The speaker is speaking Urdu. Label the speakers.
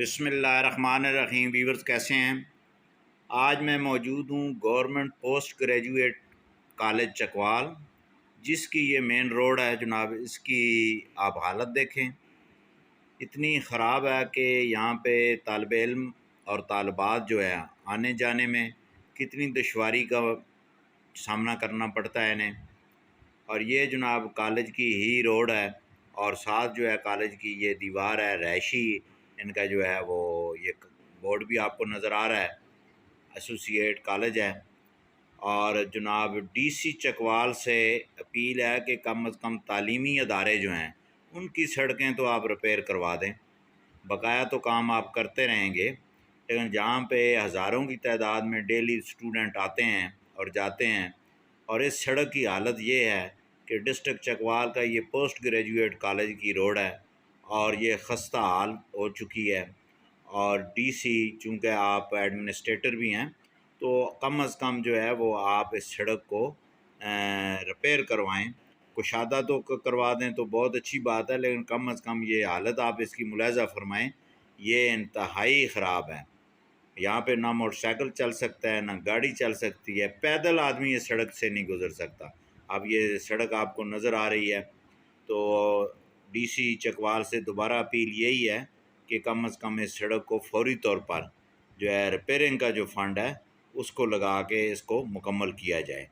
Speaker 1: بسم اللہ الرحمن الرحیم۔ ویورز کیسے ہیں؟ آج میں موجود ہوں government post graduate college Chakwal, جس کی یہ مین روڈ ہے جناب۔ اس کی آپ حالت دیکھیں، اتنی خراب ہے کہ یہاں پہ طالب علم اور طالبات جو ہے آنے جانے میں کتنی دشواری کا سامنا کرنا پڑتا ہے انہیں۔ اور یہ جناب کالج کی ہی روڈ ہے، اور ساتھ جو ہے کالج کی یہ دیوار ہے رہائشی ان کا جو ہے وہ یہ بورڈ بھی آپ کو نظر آ رہا ہے، ایسوسیٹ کالج ہے۔ اور جناب ڈی سی چکوال سے اپیل ہے کہ کم از کم تعلیمی ادارے جو ہیں ان کی سڑکیں تو آپ ریپیئر کروا دیں۔ بقایا تو کام آپ کرتے رہیں گے، لیکن جہاں پہ ہزاروں کی تعداد میں ڈیلی اسٹوڈنٹ آتے ہیں اور جاتے ہیں، اور اس سڑک کی حالت یہ ہے کہ ڈسٹرکٹ چکوال کا یہ پوسٹ گریجویٹ کالج کی روڈ ہے اور یہ خستہ حال ہو چکی ہے۔ اور ڈی سی چونکہ آپ ایڈمنسٹریٹر بھی ہیں، تو کم از کم جو ہے وہ آپ اس سڑک کو ریپیئر کروائیں، کشادہ تو کروا دیں تو بہت اچھی بات ہے، لیکن کم از کم یہ حالت آپ اس کی ملاحظہ فرمائیں، یہ انتہائی خراب ہے۔ یہاں پہ نہ موٹر سائیکل چل سکتا ہے، نہ گاڑی چل سکتی ہے، پیدل آدمی اس سڑک سے نہیں گزر سکتا۔ اب یہ سڑک آپ کو نظر آ رہی ہے، تو ڈی سی چکوال سے دوبارہ اپیل یہی ہے کہ کم از کم اس سڑک کو فوری طور پر جو ہے ریپیئرنگ کا جو فنڈ ہے اس کو لگا کے اس کو مکمل کیا جائے۔